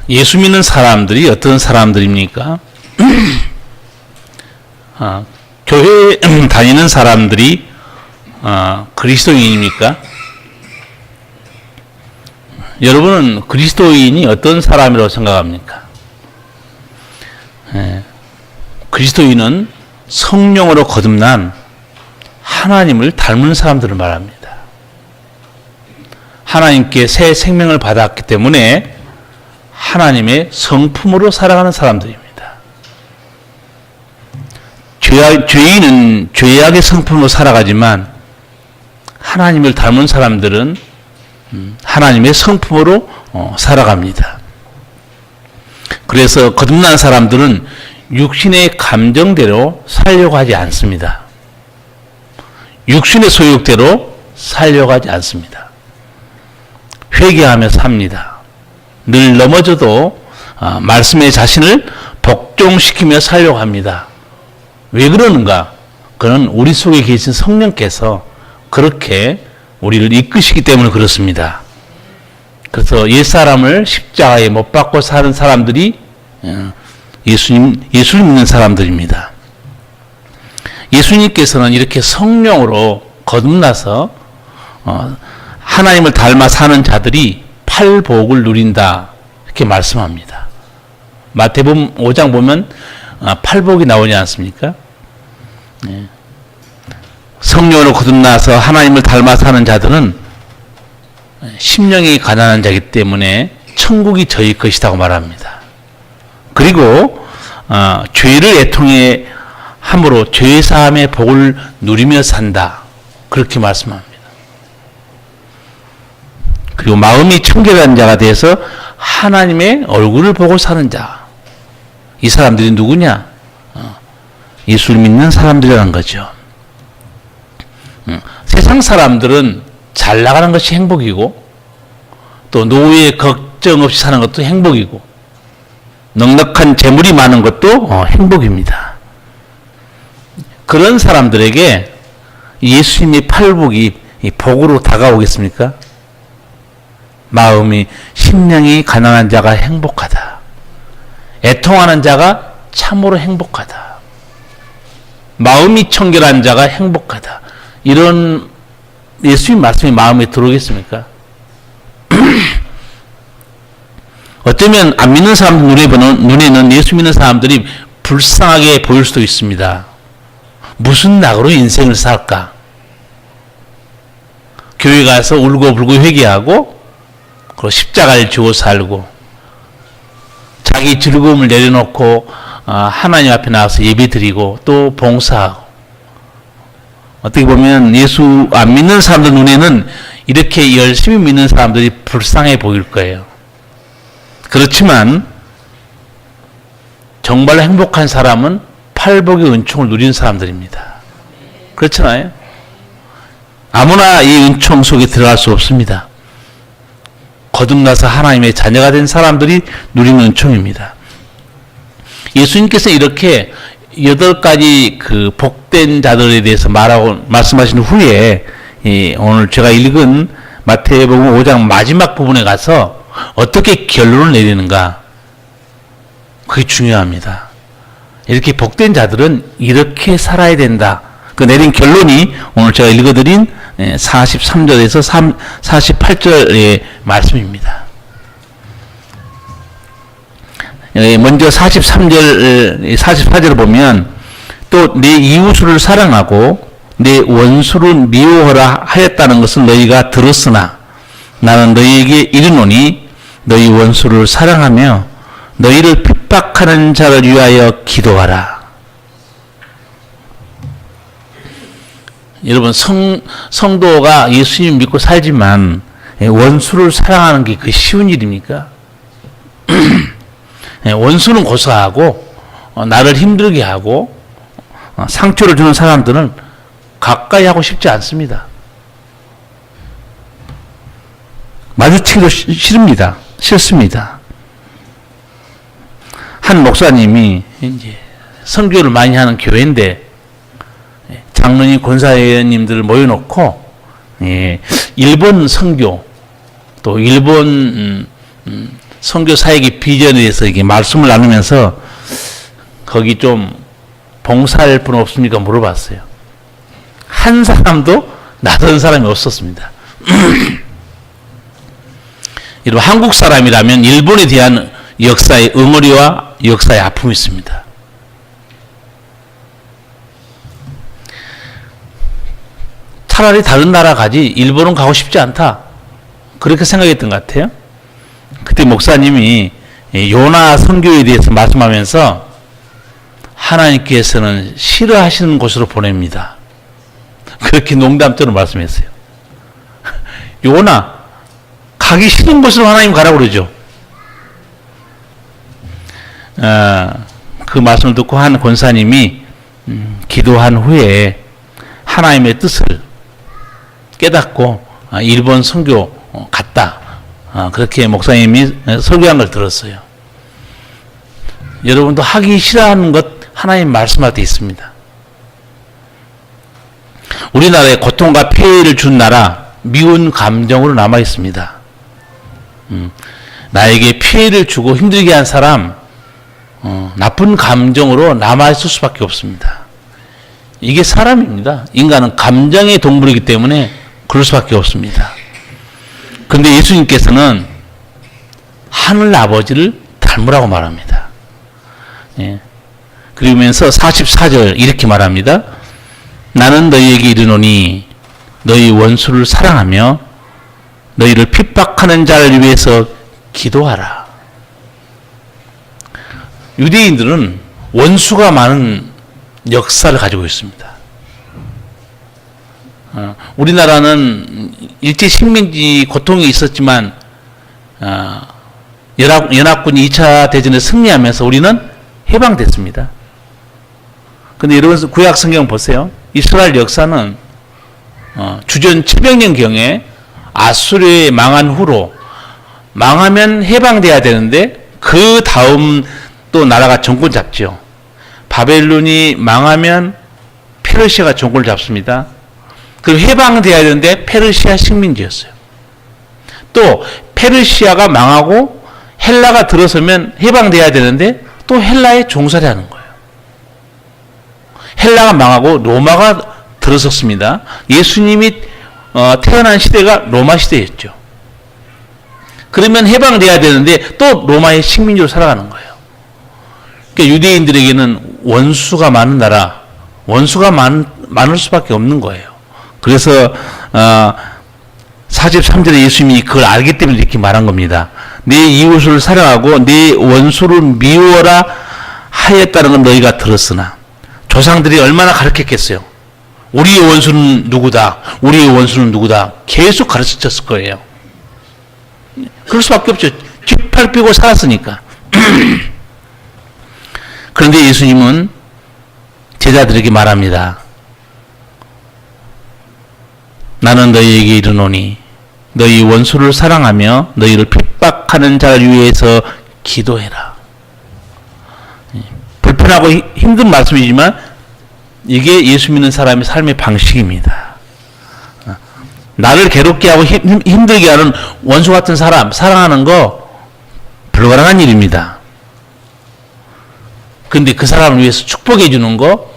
예수 믿는 사람들이 어떤 사람들입니까? 교회 다니는 사람들이 그리스도인입니까? 여러분은 그리스도인이 어떤 사람이라고 생각합니까? 그리스도인은 성령으로 거듭난 하나님을 닮은 사람들을 말합니다. 하나님께 새 생명을 받았기 때문에 하나님의 성품으로 살아가는 사람들입니다. 죄인은 죄악의 성품으로 살아가지만 하나님을 닮은 사람들은 하나님의 성품으로 살아갑니다. 그래서 거듭난 사람들은 육신의 감정대로 살려고 하지 않습니다. 육신의 소욕대로 살려고 하지 않습니다. 회개하며 삽니다. 늘 넘어져도 말씀의 자신을 복종시키며 살려고 합니다. 왜 그러는가? 그는 우리 속에 계신 성령께서 그렇게 우리를 이끄시기 때문에 그렇습니다. 그래서 옛사람을 십자가에 못 박고 사는 사람들이 예수를 믿는 사람들입니다. 예수님께서는 이렇게 성령으로 거듭나서 하나님을 닮아 사는 자들이 팔복을 누린다 이렇게 말씀합니다. 마태복음 5장 보면 팔복이 나오지 않습니까? 성령으로 거듭나서 하나님을 닮아 사는 자들은 심령이 가난한 자이기 때문에 천국이 저희 것이라고 말합니다. 그리고 죄를 애통해 함으로 죄사함의 복을 누리며 산다 그렇게 말씀합니다. 그리고 마음이 청결한 자가 돼서 하나님의 얼굴을 보고 사는 자, 이 사람들이 누구냐? 예수를 믿는 사람들이라는 거죠. 세상 사람들은 잘 나가는 것이 행복이고 또 노후에 걱정 없이 사는 것도 행복이고 넉넉한 재물이 많은 것도 행복입니다. 그런 사람들에게 예수님의 팔복이 복으로 다가오겠습니까? 마음이 심령이 가난한 자가 행복하다. 애통하는 자가 참으로 행복하다. 마음이 청결한 자가 행복하다. 이런 예수님 말씀이 마음에 들어오겠습니까? 어쩌면 안 믿는 사람들 눈에는 예수 믿는 사람들이 불쌍하게 보일 수도 있습니다. 무슨 낙으로 인생을 살까? 교회 가서 울고불고 회개하고 그리고 십자가를 지고 살고 자기 즐거움을 내려놓고 하나님 앞에 나와서 예배드리고 또 봉사하고 어떻게 보면 예수 안 믿는 사람들 눈에는 이렇게 열심히 믿는 사람들이 불쌍해 보일 거예요. 그렇지만 정말 행복한 사람은 팔복의 은총을 누리는 사람들입니다. 그렇잖아요? 아무나 이 은총 속에 들어갈 수 없습니다. 거듭나서 하나님의 자녀가 된 사람들이 누리는 은총입니다. 예수님께서 이렇게 8가지 그 복된 자들에 대해서 말씀하신 후에 오늘 제가 읽은 마태복음 5장 마지막 부분에 가서 어떻게 결론을 내리는가? 그게 중요합니다. 이렇게 복된 자들은 이렇게 살아야 된다. 그 내린 결론이 오늘 제가 읽어드린 43절에서 48절의 말씀입니다. 먼저 44절을 보면 또 내 이웃을 사랑하고 내 원수를 미워하라 하였다는 것을 너희가 들었으나 나는 너희에게 이르노니 너희 원수를 사랑하며 너희를 핍박하는 자를 위하여 기도하라. 여러분 성도가 예수님 믿고 살지만 원수를 사랑하는 게 그 쉬운 일입니까? 원수는 고소하고 나를 힘들게 하고 상처를 주는 사람들은 가까이 하고 싶지 않습니다. 마주치기도 싫습니다. 한 목사님이 이제 선교를 많이 하는 교회인데 장로님, 권사님들을 모여놓고 일본 선교 또 일본 선교 사역의 비전에 대해서 이게 말씀을 나누면서 거기 좀 봉사할 분 없습니까? 물어봤어요. 한 사람도 나선 사람이 없었습니다. 여러분, 한국 사람이라면 일본에 대한 역사의 응어리와 역사의 아픔이 있습니다. 차라리 다른 나라 가지 일본은 가고 싶지 않다. 그렇게 생각했던 것 같아요. 그때 목사님이 요나 선교에 대해서 말씀하면서 하나님께서는 싫어하시는 곳으로 보냅니다. 그렇게 농담처럼 말씀했어요. 요나 가기 싫은 곳으로 하나님 가라고 그러죠. 그 말씀을 듣고 한 권사님이 기도한 후에 하나님의 뜻을 깨닫고 일본 선교 갔다. 그렇게 목사님이 설교한 걸 들었어요. 여러분도 하기 싫어하는 것 하나님 말씀할 때 있습니다. 우리나라에 고통과 폐해를 준 나라 미운 감정으로 남아 있습니다. 나에게 피해를 주고 힘들게 한 사람 나쁜 감정으로 남아 있을 수밖에 없습니다. 이게 사람입니다. 인간은 감정의 동물이기 때문에 그럴 수밖에 없습니다. 그런데 예수님께서는 하늘 아버지를 닮으라고 말합니다. 예. 그러면서 44절 이렇게 말합니다. 나는 너희에게 이르노니 너희 원수를 사랑하며 너희를 핍박하는 자를 위해서 기도하라. 유대인들은 원수가 많은 역사를 가지고 있습니다. 우리나라는 일제 식민지 고통이 있었지만 연합군이 2차 대전에 승리하면서 우리는 해방됐습니다. 근데 여러분 구약 성경 보세요. 이스라엘 역사는 주전 700년경에 아수르에 망한 후로 망하면 해방돼야 되는데 그 다음 또 나라가 정권 잡죠. 바벨론이 망하면 페르시아가 정권을 잡습니다. 그리고 해방돼야 되는데 페르시아 식민지였어요. 또 페르시아가 망하고 헬라가 들어서면 해방돼야 되는데 또 헬라에 종살이 하는 거예요. 헬라가 망하고 로마가 들어섰습니다. 예수님이 태어난 시대가 로마 시대였죠. 그러면 해방돼야 되는데 또 로마의 식민지로 살아가는 거예요. 그러니까 유대인들에게는 원수가 많은 나라, 원수가 많을 수밖에 없는 거예요. 그래서 43절에 예수님이 그걸 알기 때문에 이렇게 말한 겁니다. 내 이웃을 사랑하고 내 원수를 미워라 하였다는 건 너희가 들었으나 조상들이 얼마나 가르쳤겠어요. 우리의 원수는 누구다. 우리의 원수는 누구다. 계속 가르쳤을 거예요. 그럴 수밖에 없죠. 뒷팔 삐고 살았으니까. 그런데 예수님은 제자들에게 말합니다. 나는 너희에게 이르노니 너희 원수를 사랑하며 너희를 핍박하는 자를 위해서 기도해라. 불편하고 힘든 말씀이지만 이게 예수 믿는 사람의 삶의 방식입니다. 나를 괴롭게 하고 힘들게 하는 원수 같은 사람 사랑하는 거 불가능한 일입니다. 그런데 그 사람을 위해서 축복해 주는 거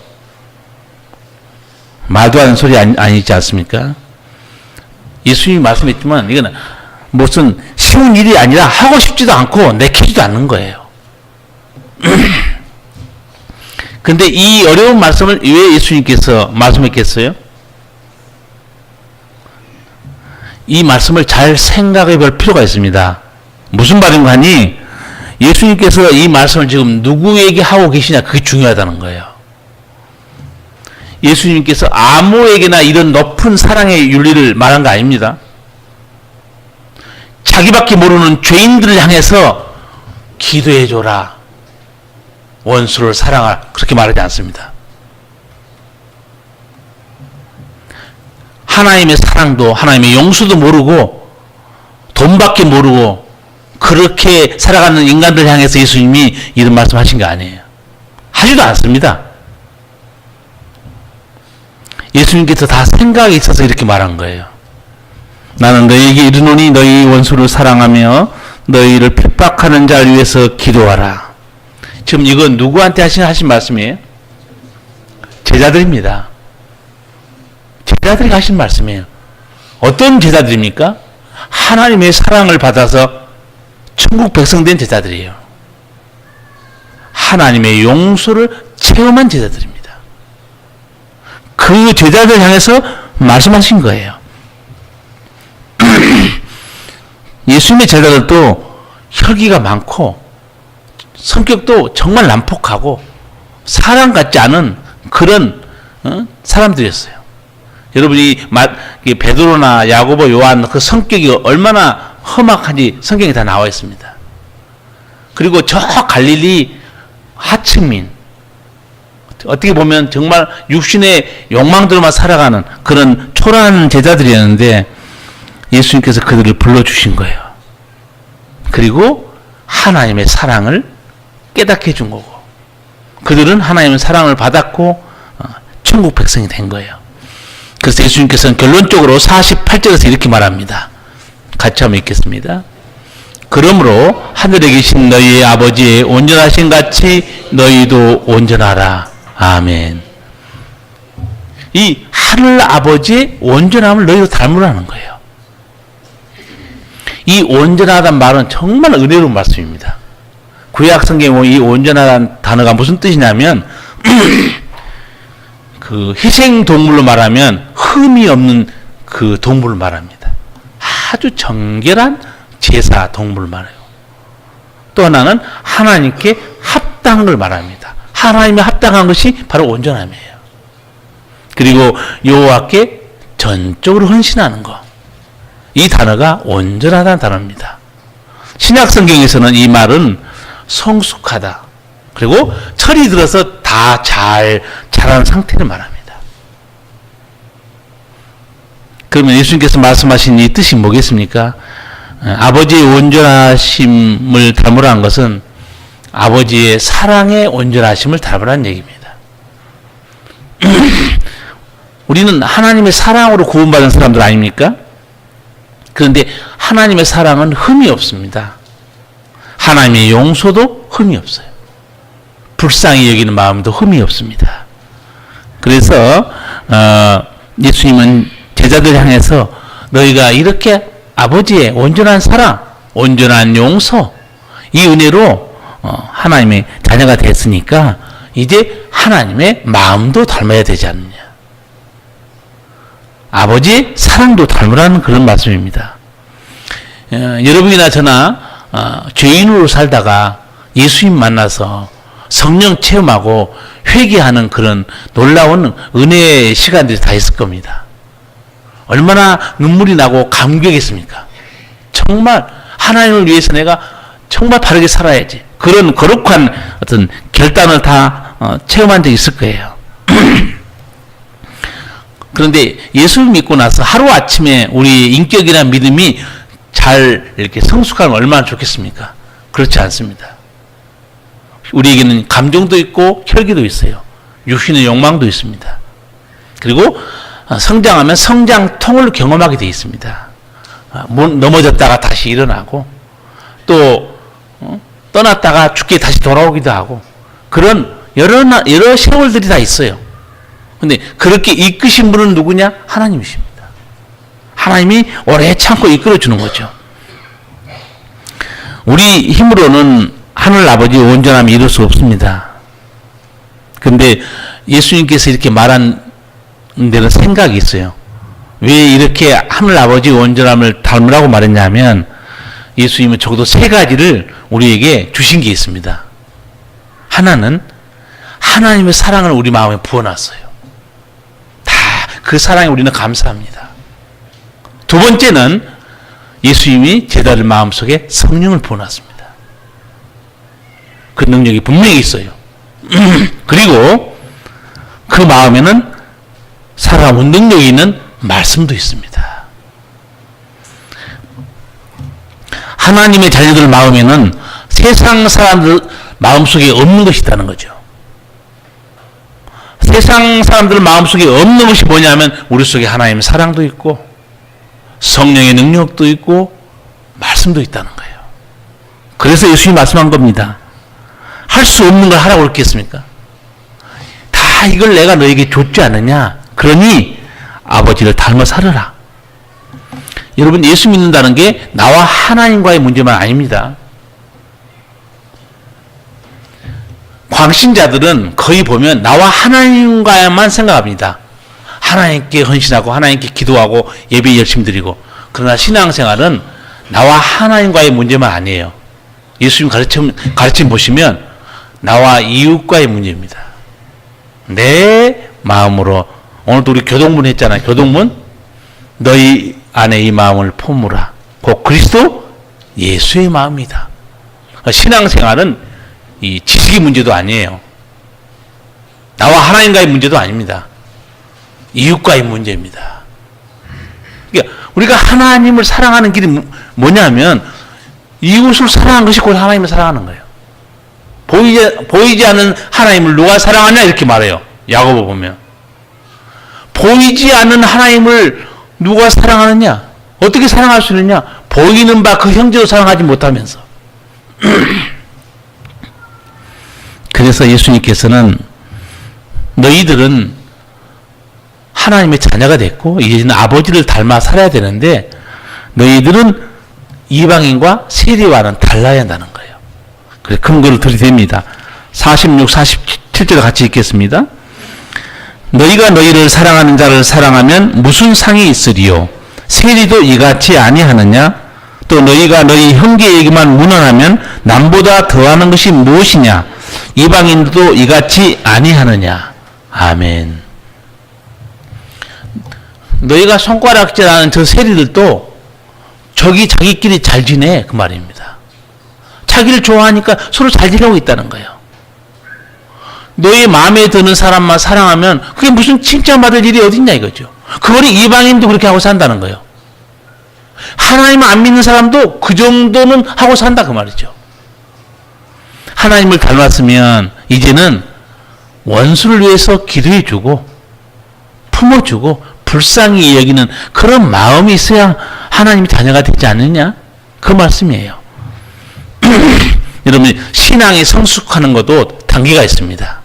말도 안 되는 소리 아니지 않습니까? 예수님이 말씀했지만 이거는 무슨 쉬운 일이 아니라 하고 싶지도 않고 내키지도 않는 거예요. 근데 이 어려운 말씀을 왜 예수님께서 말씀했겠어요? 이 말씀을 잘 생각해 볼 필요가 있습니다. 무슨 말인가 하니 예수님께서 이 말씀을 지금 누구에게 하고 계시냐 그게 중요하다는 거예요. 예수님께서 아무에게나 이런 높은 사랑의 윤리를 말한 거 아닙니다. 자기밖에 모르는 죄인들을 향해서 기도해줘라. 원수를 사랑하라. 그렇게 말하지 않습니다. 하나님의 사랑도 하나님의 용서도 모르고 돈밖에 모르고 그렇게 살아가는 인간들 향해서 예수님이 이런 말씀하신 거 아니에요. 하지도 않습니다. 예수님께서 다 생각이 있어서 이렇게 말한 거예요. 나는 너희에게 이르노니 너희 원수를 사랑하며 너희를 핍박하는 자를 위해서 기도하라. 지금 이건 누구한테 하신 말씀이에요? 제자들입니다. 제자들이 하신 말씀이에요. 어떤 제자들입니까? 하나님의 사랑을 받아서 천국 백성 된 제자들이에요. 하나님의 용서를 체험한 제자들입니다. 그 제자들 향해서 말씀하신 거예요. 예수님의 제자들도 혈기가 많고 성격도 정말 난폭하고 사람 같지 않은 그런 사람들이었어요. 여러분이 베드로나 야고보, 요한 그 성격이 얼마나 험악한지 성경에 다 나와 있습니다. 그리고 저 갈릴리 하층민, 어떻게 보면 정말 육신의 욕망들만 살아가는 그런 초라한 제자들이었는데 예수님께서 그들을 불러주신 거예요. 그리고 하나님의 사랑을 깨닫게 해준 거고 그들은 하나님의 사랑을 받았고 천국 백성이 된 거예요. 그래서 예수님께서는 결론적으로 48절에서 이렇게 말합니다. 같이 한번 읽겠습니다. 그러므로 하늘에 계신 너희의 아버지의 온전하신 같이 너희도 온전하라. 아멘. 이 하늘 아버지의 온전함을 너희도 닮으라는 거예요. 이 온전하다는 말은 정말 은혜로운 말씀입니다. 구약 성경에 보면 이 온전하다는 단어가 무슨 뜻이냐면 그 희생 동물로 말하면 흠이 없는 그 동물을 말합니다. 아주 정결한 제사 동물을 말해요. 또 하나는 하나님께 합당한 걸 말합니다. 하나님의 합당한 것이 바로 온전함이에요. 그리고 여호와께 전적으로 헌신하는 것. 이 단어가 온전하다는 단어입니다. 신약 성경에서는 이 말은 성숙하다. 그리고 철이 들어서 다 자란 상태를 말합니다. 그러면 예수님께서 말씀하신 이 뜻이 뭐겠습니까? 아버지의 온전하심을 닮으라는 것은 아버지의 사랑의 온전하심을 닮으라는 얘기입니다. 우리는 하나님의 사랑으로 구원받은 사람들 아닙니까? 그런데 하나님의 사랑은 흠이 없습니다. 하나님의 용서도 흠이 없어요. 불쌍히 여기는 마음도 흠이 없습니다. 그래서 예수님은 제자들 향해서 너희가 이렇게 아버지의 온전한 사랑, 온전한 용서, 이 은혜로 하나님의 자녀가 됐으니까 이제 하나님의 마음도 닮아야 되지 않느냐. 아버지의 사랑도 닮으라는 그런 말씀입니다. 여러분이나 저나 죄인으로 살다가 예수님 만나서 성령 체험하고 회개하는 그런 놀라운 은혜의 시간들이 다 있을 겁니다. 얼마나 눈물이 나고 감격했습니까? 정말 하나님을 위해서 내가 정말 바르게 살아야지. 그런 거룩한 어떤 결단을 다 체험한 적이 있을 거예요. 그런데 예수를 믿고 나서 하루아침에 우리 인격이나 믿음이 잘 이렇게 성숙하면 얼마나 좋겠습니까? 그렇지 않습니다. 우리에게는 감정도 있고 혈기도 있어요. 육신의 욕망도 있습니다. 그리고 성장하면 성장통을 경험하게 되어 있습니다. 넘어졌다가 다시 일어나고 또 떠났다가 죽게 다시 돌아오기도 하고 그런 여러 세월들이 다 있어요. 근데 그렇게 이끄신 분은 누구냐? 하나님이십니다. 하나님이 오래 참고 이끌어주는 거죠. 우리 힘으로는 하늘 아버지의 온전함을 이룰 수 없습니다. 그런데 예수님께서 이렇게 말한 데는 생각이 있어요. 왜 이렇게 하늘 아버지의 온전함을 닮으라고 말했냐면 예수님은 적어도 세 가지를 우리에게 주신 게 있습니다. 하나는 하나님의 사랑을 우리 마음에 부어놨어요. 다 그 사랑에 우리는 감사합니다. 두 번째는 예수님이 제자들 마음속에 성령을 부어놨습니다. 그 능력이 분명히 있어요. 그리고 그 마음에는 살아온 능력이 있는 말씀도 있습니다. 하나님의 자녀들 마음에는 세상 사람들 마음속에 없는 것이 있다는 거죠. 세상 사람들 마음속에 없는 것이 뭐냐면 우리 속에 하나님의 사랑도 있고 성령의 능력도 있고 말씀도 있다는 거예요. 그래서 예수님이 말씀한 겁니다. 할 수 없는 걸 하라고 그랬겠습니까? 다 이걸 내가 너에게 줬지 않느냐? 그러니 아버지를 닮아 살아라. 여러분, 예수 믿는다는 게 나와 하나님과의 문제만 아닙니다. 광신자들은 거의 보면 나와 하나님과만 생각합니다. 하나님께 헌신하고 하나님께 기도하고 예배 열심히 드리고. 그러나 신앙생활은 나와 하나님과의 문제만 아니에요. 예수님 가르침 보시면 나와 이웃과의 문제입니다. 내 마음으로, 오늘도 우리 교동문 했잖아요. 교동문, 너희 안에 이 마음을 품으라. 곧 그리스도 예수의 마음이다. 신앙생활은 이 지식의 문제도 아니에요. 나와 하나님과의 문제도 아닙니다. 이웃과의 문제입니다. 그러니까 우리가 하나님을 사랑하는 길이 뭐냐면 이웃을 사랑하는 것이 곧 하나님을 사랑하는 거예요. 보이지 않는 하나님을 누가 사랑하냐 이렇게 말해요. 야고보 보면. 보이지 않는 하나님을 누가 사랑하느냐? 어떻게 사랑할 수 있느냐? 보이는 바 그 형제도 사랑하지 못하면서. 그래서 예수님께서는 너희들은 하나님의 자녀가 됐고 이제는 아버지를 닮아 살아야 되는데 너희들은 이방인과 세리와는 달라야 한다는 거예요. 그래서 근거를 들이댑니다. 46, 47절 같이 읽겠습니다. 너희가 너희를 사랑하는 자를 사랑하면 무슨 상이 있으리요? 세리도 이같이 아니하느냐? 또 너희가 너희 형제에게만 문안하면 남보다 더하는 것이 무엇이냐? 이방인도 이같이 아니하느냐? 아멘. 너희가 손가락질하는 저 세리들도 자기끼리 잘 지내 그 말입니다. 자기를 좋아하니까 서로 잘 지내고 있다는 거예요. 너의 마음에 드는 사람만 사랑하면 그게 무슨 칭찬받을 일이 어딨냐 이거죠. 그거는 이방인도 그렇게 하고 산다는 거예요. 하나님을 안 믿는 사람도 그 정도는 하고 산다 그 말이죠. 하나님을 닮았으면 이제는 원수를 위해서 기도해주고 품어주고 불쌍히 여기는 그런 마음이 있어야 하나님이 자녀가 되지 않느냐 그 말씀이에요. 여러분, 신앙이 성숙하는 것도 단계가 있습니다.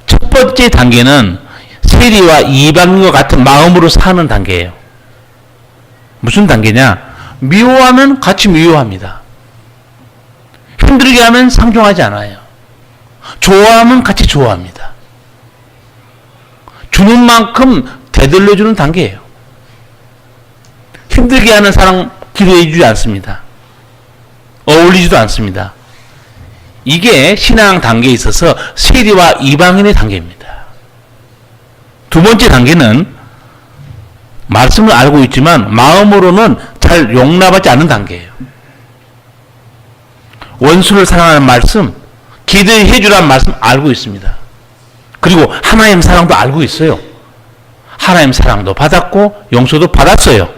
첫 번째 단계는 세리와 이방인과 같은 마음으로 사는 단계예요. 무슨 단계냐? 미워하면 같이 미워합니다. 힘들게 하면 상종하지 않아요. 좋아하면 같이 좋아합니다. 주는 만큼 되돌려주는 단계예요. 힘들게 하는 사람 기도해 주지 않습니다. 어울리지도 않습니다. 이게 신앙 단계에 있어서 세리와 이방인의 단계입니다. 두 번째 단계는 말씀을 알고 있지만 마음으로는 잘 용납하지 않는 단계예요. 원수를 사랑하는 말씀, 기도해 주라는 말씀 알고 있습니다. 그리고 하나님 사랑도 알고 있어요. 하나님 사랑도 받았고 용서도 받았어요.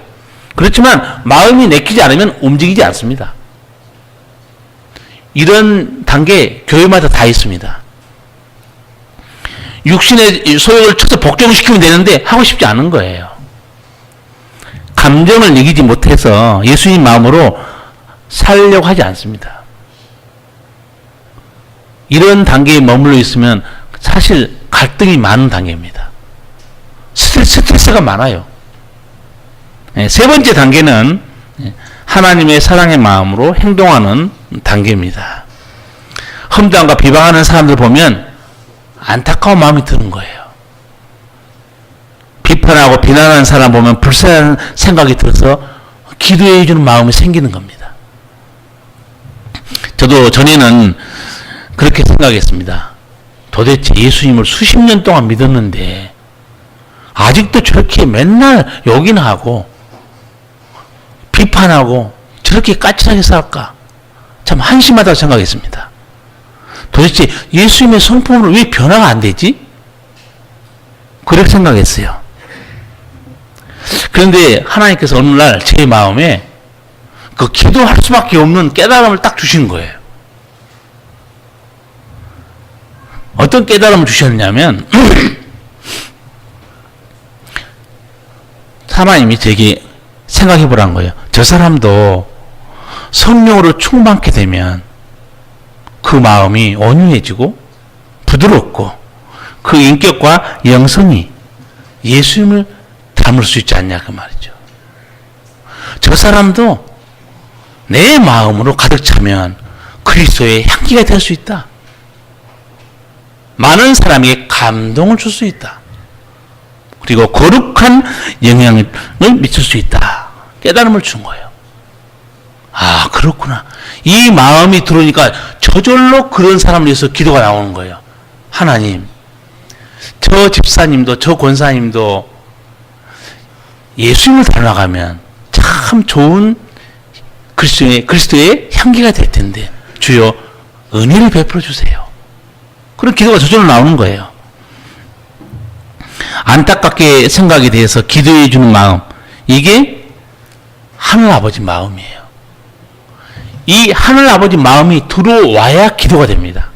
그렇지만 마음이 내키지 않으면 움직이지 않습니다. 이런 단계 교회마다 다 있습니다. 육신의 소욕을 쳐서 복종시키면 되는데 하고 싶지 않은 거예요. 감정을 이기지 못해서 예수님 마음으로 살려고 하지 않습니다. 이런 단계에 머물러 있으면 사실 갈등이 많은 단계입니다. 스트레스가 많아요. 세 번째 단계는 하나님의 사랑의 마음으로 행동하는 단계입니다. 험담과 비방하는 사람들 보면 안타까운 마음이 드는 거예요. 비판하고 비난하는 사람 보면 불쌍한 생각이 들어서 기도해 주는 마음이 생기는 겁니다. 저도 전에는 그렇게 생각했습니다. 도대체 예수님을 수십 년 동안 믿었는데 아직도 저렇게 맨날 욕이나 하고 비판하고 저렇게 까칠하게 살까? 참 한심하다고 생각했습니다. 도대체 예수님의 성품으로 왜 변화가 안 되지? 그렇게 생각했어요. 그런데 하나님께서 어느 날 제 마음에 그 기도할 수밖에 없는 깨달음을 딱 주신 거예요. 어떤 깨달음을 주셨냐면 하나님이 제게 생각해 보라는 거예요. 저 사람도 성령으로 충만케 되면 그 마음이 온유해지고 부드럽고 그 인격과 영성이 예수님을 닮을 수 있지 않냐 그 말이죠. 저 사람도 내 마음으로 가득 차면 그리스도의 향기가 될 수 있다. 많은 사람에게 감동을 줄 수 있다. 그리고 거룩한 영향을 미칠 수 있다. 깨달음을 준 거예요. 아, 그렇구나. 이 마음이 들어오니까 저절로 그런 사람을 위해서 기도가 나오는 거예요. 하나님, 저 집사님도 저 권사님도 예수님을 닮아가면 참 좋은 그리스도의 향기가 될 텐데 주여 은혜를 베풀어 주세요. 그런 기도가 저절로 나오는 거예요. 안타깝게 생각에 대해서 기도해 주는 마음, 이게 하늘 아버지 마음이에요. 이 하늘 아버지 마음이 들어와야 기도가 됩니다.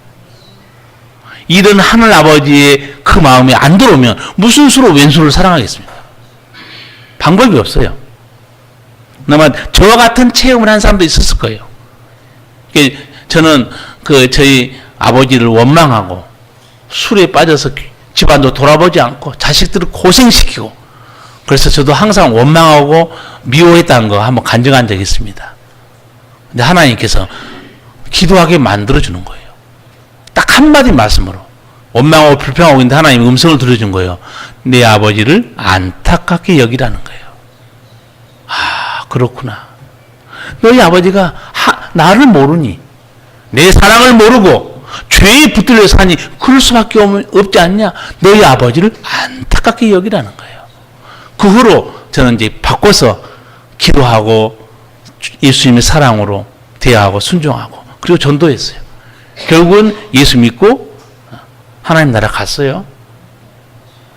이런 하늘 아버지의 그 마음이 안 들어오면 무슨 수로 왼수를 사랑하겠습니까? 방법이 없어요. 아마 저와 같은 체험을 한 사람도 있었을 거예요. 저는 저희 아버지를 원망하고 술에 빠져서 집안도 돌아보지 않고 자식들을 고생시키고, 그래서 저도 항상 원망하고 미워했다는 거 한번 간증한 적이 있습니다. 근데 하나님께서 기도하게 만들어주는 거예요. 딱 한마디 말씀으로. 원망하고 불평하고 있는데 하나님 음성을 들려준 거예요. 내 아버지를 안타깝게 여기라는 거예요. 아, 그렇구나. 너희 아버지가 나를 모르니, 내 사랑을 모르고 죄에 붙들려 사니 그럴 수밖에 없지 않냐. 너희 아버지를 안타깝게 여기라는 거예요. 그 후로 저는 이제 바꿔서 기도하고 예수님의 사랑으로 대하고 순종하고 그리고 전도했어요. 결국은 예수 믿고 하나님 나라 갔어요.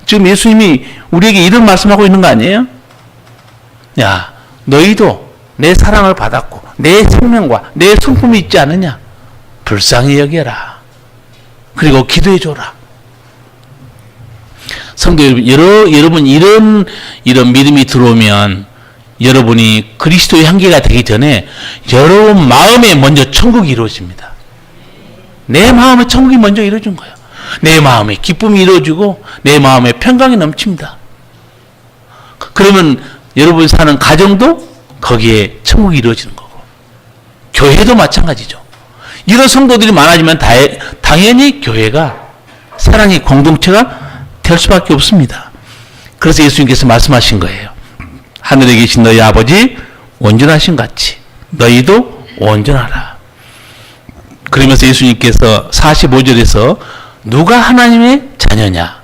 지금 예수님이 우리에게 이런 말씀하고 있는 거 아니에요? 야, 너희도 내 사랑을 받았고 내 생명과 내 성품이 있지 않느냐? 불쌍히 여겨라. 그리고 기도해 줘라. 성도 여러분, 이런 믿음이 들어오면 여러분이 그리스도의 향기가 되기 전에 여러분 마음에 먼저 천국이 이루어집니다. 내 마음에 천국이 먼저 이루어진 거예요. 내 마음에 기쁨이 이루어지고 내 마음에 평강이 넘칩니다. 그러면 여러분이 사는 가정도 거기에 천국이 이루어지는 거고, 교회도 마찬가지죠. 이런 성도들이 많아지면 당연히 교회가 사랑의 공동체가 될 수밖에 없습니다. 그래서 예수님께서 말씀하신 거예요. 하늘에 계신 너희 아버지 온전하신 같이 너희도 온전하라. 그러면서 예수님께서 45절에서 누가 하나님의 자녀냐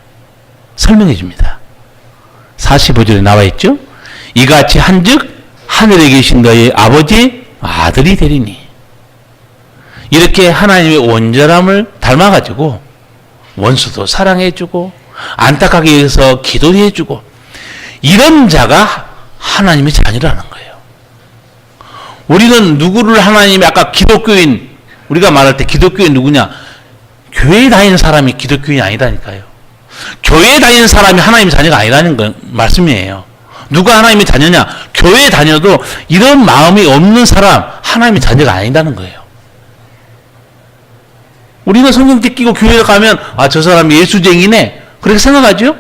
설명해 줍니다. 45절에 나와 있죠. 이같이 한즉 하늘에 계신 너희 아버지 아들이 되리니. 이렇게 하나님의 온전함을 닮아가지고 원수도 사랑해주고 안타깝게 해서 기도해주고 이런 자가 하나님의 자녀라는 거예요. 우리는 누구를 하나님이, 아까 기독교인, 우리가 말할 때 기독교인 누구냐? 교회에 다니는 사람이 기독교인이 아니라니까요. 교회에 다니는 사람이 하나님의 자녀가 아니라는 건 말씀이에요. 누가 하나님의 자녀냐? 교회에 다녀도 이런 마음이 없는 사람 하나님의 자녀가 아니라는 거예요. 우리는 성경 뜯기고 교회에 가면 아, 저 사람이 예수쟁이네 그렇게 생각하죠.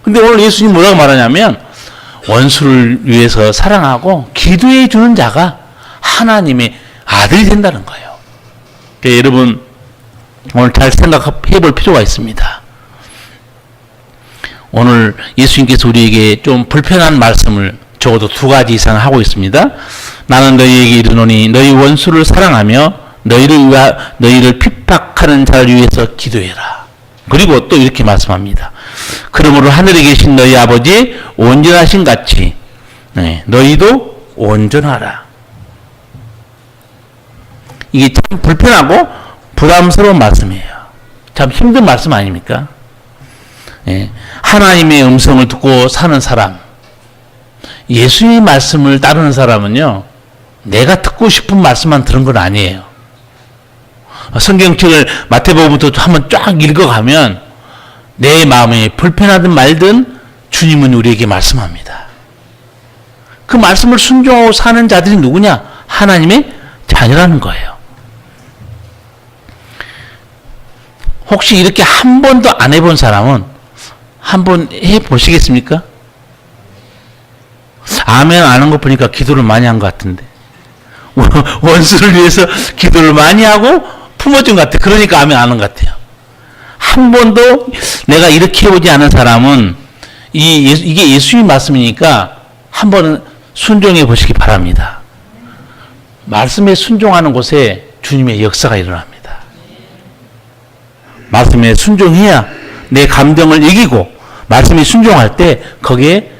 근데 오늘 예수님 뭐라고 말하냐면 원수를 위해서 사랑하고 기도해 주는 자가 하나님의 아들이 된다는 거예요. 그러니까 여러분 오늘 잘 생각해 볼 필요가 있습니다. 오늘 예수님께서 우리에게 좀 불편한 말씀을 적어도 2가지 이상 하고 있습니다. 나는 너희에게 이르노니 너희 원수를 사랑하며 너희를 핍박하는 자를 위해서 기도해라. 그리고 또 이렇게 말씀합니다. 그러므로 하늘에 계신 너희 아버지 온전하신 같이 너희도 온전하라. 이게 참 불편하고 부담스러운 말씀이에요. 참 힘든 말씀 아닙니까? 하나님의 음성을 듣고 사는 사람, 예수님의 말씀을 따르는 사람은요, 내가 듣고 싶은 말씀만 들은 건 아니에요. 성경책을 마태복음부터 한번 쫙 읽어가면 내 마음에 불편하든 말든 주님은 우리에게 말씀합니다. 그 말씀을 순종하고 사는 자들이 누구냐? 하나님의 아니라는 거예요. 혹시 이렇게 한 번도 안 해본 사람은 한번 해보시겠습니까? 아멘 안 한 거 보니까 기도를 많이 한 것 같은데. 원수를 위해서 기도를 많이 하고 품어준 것 같아요. 그러니까 아멘 안 한 것 같아요. 한 번도 내가 이렇게 해보지 않은 사람은 이게 예수님 말씀이니까 한 번은 순종해 보시기 바랍니다. 말씀에 순종하는 곳에 주님의 역사가 일어납니다. 말씀에 순종해야 내 감정을 이기고 말씀에 순종할 때 거기에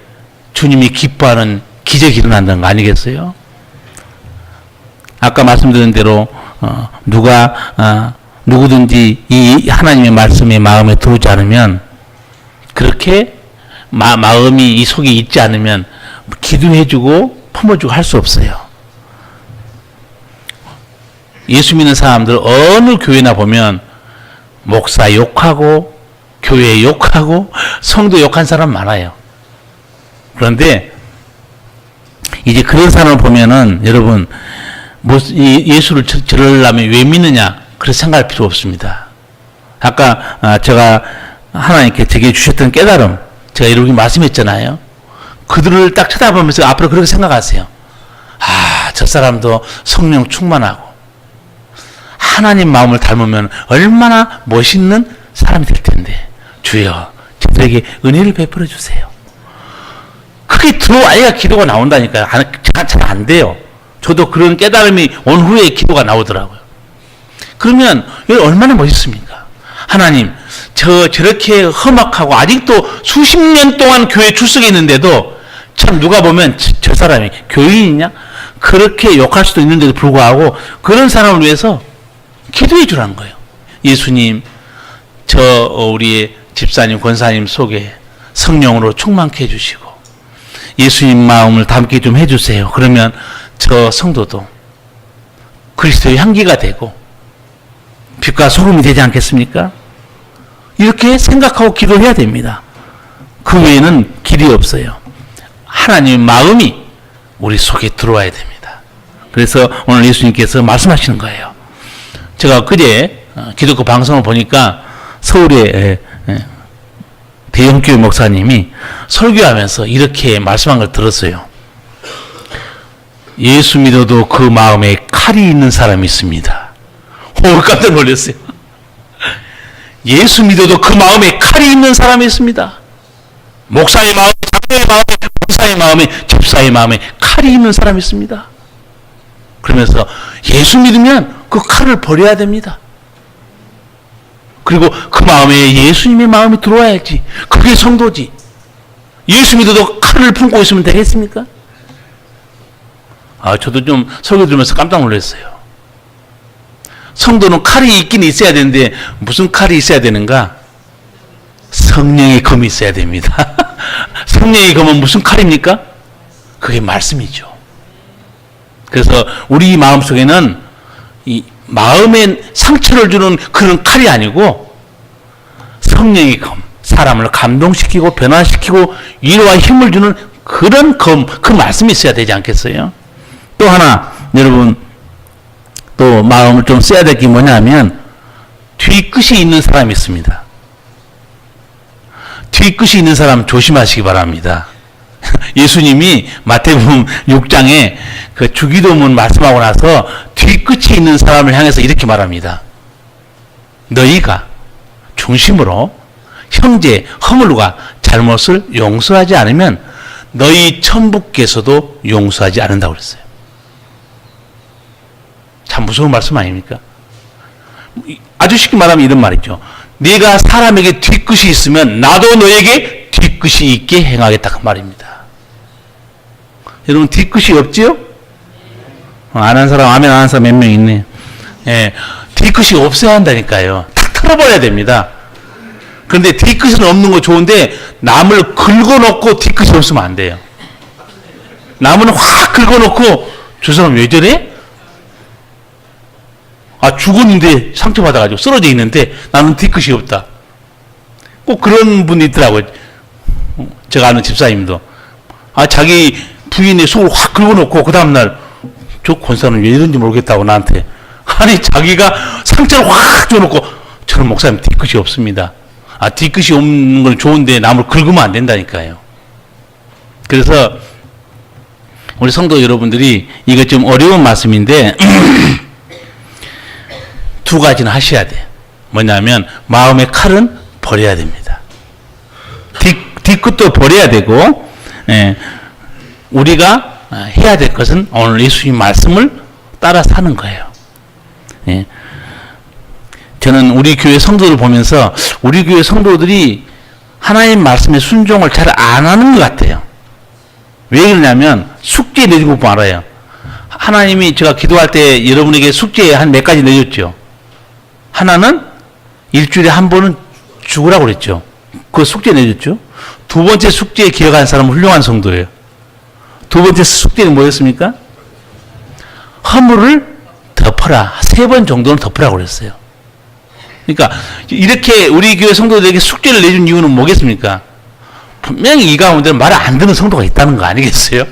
주님이 기뻐하는 기적이 일어난다는 거 아니겠어요? 아까 말씀드린 대로 누구든지 이 하나님의 말씀이 마음에 들어오지 않으면 그렇게 마음이 이 속에 있지 않으면 기도해주고 품어주고 할 수 없어요. 예수 믿는 사람들 어느 교회나 보면 목사 욕하고 교회 욕하고 성도 욕한 사람 많아요. 그런데 이제 그런 사람을 보면은 여러분 예수를 저러려면 왜 믿느냐 그렇게 생각할 필요 없습니다. 아까 제가 하나님께 제게 주셨던 깨달음 제가 이렇게 말씀했잖아요. 그들을 딱 쳐다보면서 앞으로 그렇게 생각하세요. 저 사람도 성령 충만하고 하나님 마음을 닮으면 얼마나 멋있는 사람이 될 텐데 주여 저들에게 은혜를 베풀어 주세요. 그게 들어와야 기도가 나온다니까요. 잘 안 돼요. 저도 그런 깨달음이 온 후에 기도가 나오더라고요. 그러면 이게 얼마나 멋있습니까? 하나님 저렇게 험악하고 아직도 수십 년 동안 교회 출석해 있는데도 참 누가 보면 저 사람이 교인이냐? 그렇게 욕할 수도 있는데도 불구하고 그런 사람을 위해서 기도해 주라는 거예요. 예수님 우리의 집사님 권사님 속에 성령으로 충만케 해주시고 예수님 마음을 담게 좀 해주세요. 그러면 저 성도도 그리스도의 향기가 되고 빛과 소금이 되지 않겠습니까? 이렇게 생각하고 기도해야 됩니다. 그 외에는 길이 없어요. 하나님의 마음이 우리 속에 들어와야 됩니다. 그래서 오늘 예수님께서 말씀하시는 거예요. 제가 그제 기독교 방송을 보니까 서울의 대형교회 목사님이 설교하면서 이렇게 말씀한 걸 들었어요. 예수 믿어도 그 마음에 칼이 있는 사람이 있습니다. 깜짝 놀랐어요. 예수 믿어도 그 마음에 칼이 있는 사람이 있습니다. 목사의 마음에, 장로의 마음에, 목사의 마음에, 집사의 마음에 칼이 있는 사람이 있습니다. 그러면서 예수 믿으면 그 칼을 버려야 됩니다. 그리고 그 마음에 예수님의 마음이 들어와야지. 그게 성도지. 예수 믿어도 칼을 품고 있으면 되겠습니까? 저도 좀 설교 들으면서 깜짝 놀랐어요. 성도는 칼이 있긴 있어야 되는데 무슨 칼이 있어야 되는가? 성령의 검이 있어야 됩니다. 성령의 검은 무슨 칼입니까? 그게 말씀이죠. 그래서 우리 마음속에는 이 마음에 상처를 주는 그런 칼이 아니고 성령의 검, 사람을 감동시키고 변화시키고 위로와 힘을 주는 그런 검, 그 말씀이 있어야 되지 않겠어요? 또 하나 여러분 또 마음을 좀 써야 될 게 뭐냐면 뒤끝이 있는 사람이 있습니다. 뒤끝이 있는 사람 조심하시기 바랍니다. 예수님이 마태복음 6장에 그 주기도문 말씀하고 나서 뒤끝이 있는 사람을 향해서 이렇게 말합니다. 너희가 중심으로 형제 허물과 잘못을 용서하지 않으면 너희 천부께서도 용서하지 않는다고 그랬어요. 참 무서운 말씀 아닙니까? 아주 쉽게 말하면 이런 말이죠. 네가 사람에게 뒤끝이 있으면 나도 너에게 뒤끝이 있게 행하겠다 그 말입니다. 여러분 뒤끝이 없지요? 안 한 사람, 아멘 안 한 사람 몇 명 있네. 예, 뒤끝이 없어야 한다니까요. 탁 털어버려야 됩니다. 그런데 뒤끝은 없는 거 좋은데 남을 긁어놓고 뒤끝이 없으면 안 돼요. 남은 확 긁어놓고 저 사람 왜 저래? 죽었는데 상처받아가지고 쓰러져 있는데 나는 뒤끝이 없다. 꼭 그런 분이 있더라고요. 제가 아는 집사님도. 자기 부인의 속을 확 긁어놓고 그 다음날 저 권사는 왜 이런지 모르겠다고 나한테. 아니, 자기가 상처를 확 줘놓고, 저는 목사님 뒤끝이 없습니다. 뒤끝이 없는 건 좋은데 남을 긁으면 안 된다니까요. 그래서 우리 성도 여러분들이 이거 좀 어려운 말씀인데 두 가지는 하셔야 돼. 뭐냐면 마음의 칼은 버려야 됩니다. 뒤끝도 버려야 되고, 우리가 해야 될 것은 오늘 예수님 말씀을 따라 사는 거예요. 저는 우리 교회 성도들 보면서 우리 교회 성도들이 하나님 말씀에 순종을 잘 안 하는 것 같아요. 왜 그러냐면 숙제 내주고 말아요. 하나님이 제가 기도할 때 여러분에게 숙제 한 몇 가지 내줬죠. 하나는 일주일에 한 번은 죽으라고 그랬죠. 그 숙제 내줬죠. 두 번째 숙제에 기억하는 사람은 훌륭한 성도예요. 두 번째 숙제는 뭐였습니까? 허물을 덮어라. 3번 정도는 덮으라고 그랬어요. 그러니까 이렇게 우리 교회 성도들에게 숙제를 내준 이유는 뭐겠습니까? 분명히 이 가운데 말을 안 듣는 성도가 있다는 거 아니겠어요?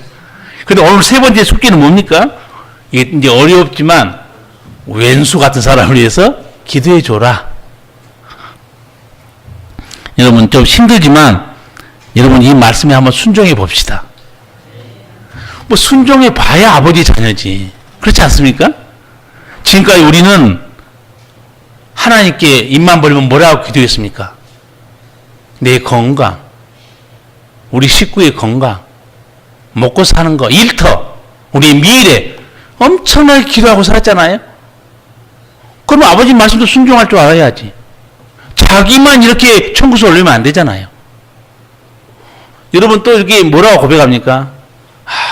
근데 오늘 3번째 숙제는 뭡니까? 이게 이제 어렵지만 왼수 같은 사람을 위해서 기도해 줘라. 여러분 좀 힘들지만 여러분 이 말씀에 한번 순종해 봅시다. 뭐 순종해 봐야 아버지 자녀지. 그렇지 않습니까? 지금까지 우리는 하나님께 입만 벌리면 뭐라고 기도했습니까? 내 건강, 우리 식구의 건강, 먹고 사는 거, 일터, 우리의 미래 엄청나게 기도하고 살았잖아요. 그럼 아버지 말씀도 순종할 줄 알아야지. 자기만 이렇게 천국에 올리면 안 되잖아요. 여러분 또 이렇게 뭐라고 고백합니까?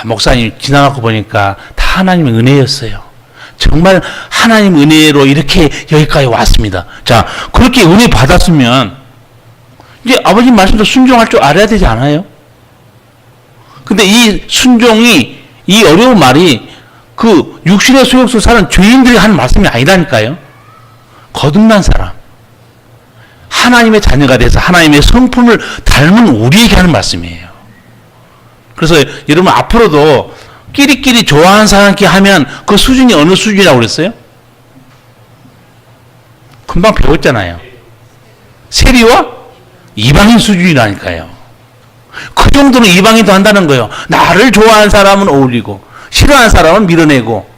목사님 지나가고 보니까 다 하나님의 은혜였어요. 정말 하나님 은혜로 이렇게 여기까지 왔습니다. 자, 그렇게 은혜 받았으면 이제 아버지 말씀도 순종할 줄 알아야 되지 않아요? 근데 이 순종이, 이 어려운 말이 그 육신의 소욕을 사는 죄인들이 하는 말씀이 아니라니까요. 거듭난 사람, 하나님의 자녀가 돼서 하나님의 성품을 닮은 우리에게 하는 말씀이에요. 그래서 여러분 앞으로도 끼리끼리 좋아하는 사람끼리 하면 그 수준이 어느 수준이라고 그랬어요? 금방 배웠잖아요. 세리와 이방인 수준이라니까요. 그 정도는 이방인도 한다는 거예요. 나를 좋아하는 사람은 어울리고 싫어하는 사람은 밀어내고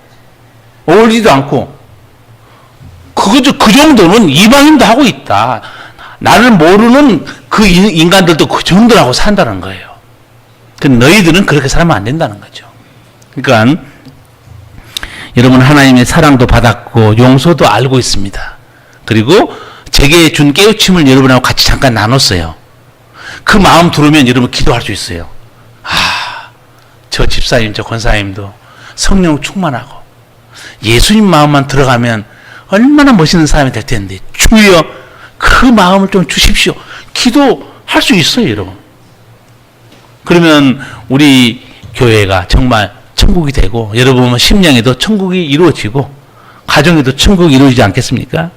어울리지도 않고 그 정도는 이방인도 하고 있다. 나를 모르는 그 인간들도 그 정도로 하고 산다는 거예요. 근데 너희들은 그렇게 살면 안 된다는 거죠. 그러니까 여러분 하나님의 사랑도 받았고 용서도 알고 있습니다. 그리고 제게 준 깨우침을 여러분하고 같이 잠깐 나눴어요. 그 마음 들으면 여러분 기도할 수 있어요. 저 집사님, 저 권사님도 성령 충만하고 예수님 마음만 들어가면 얼마나 멋있는 사람이 될 텐데 주여 그 마음을 좀 주십시오. 기도할 수 있어요, 여러분. 그러면 우리 교회가 정말 천국이 되고 여러분 심령에도 천국이 이루어지고 가정에도 천국이 이루어지지 않겠습니까?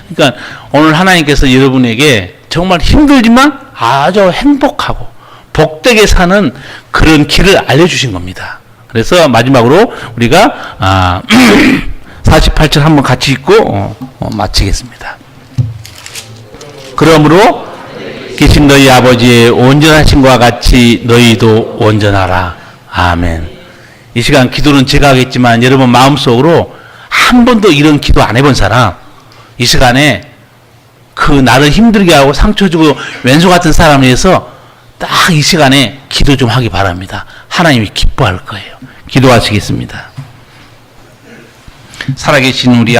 그러니까 오늘 하나님께서 여러분에게 정말 힘들지만 아주 행복하고 복되게 사는 그런 길을 알려주신 겁니다. 그래서 마지막으로 우리가 48절 한번 같이 읽고 마치겠습니다. 그러므로 계신 너희 아버지의 온전하심과 같이 너희도 온전하라. 아멘. 이 시간 기도는 제가 하겠지만 여러분 마음속으로 한 번도 이런 기도 안 해본 사람 이 시간에 그 나를 힘들게 하고 상처 주고 왼수 같은 사람에 대해서 딱 이 시간에 기도 좀 하기 바랍니다. 하나님이 기뻐할 거예요. 기도하시겠습니다. 살아계신 우리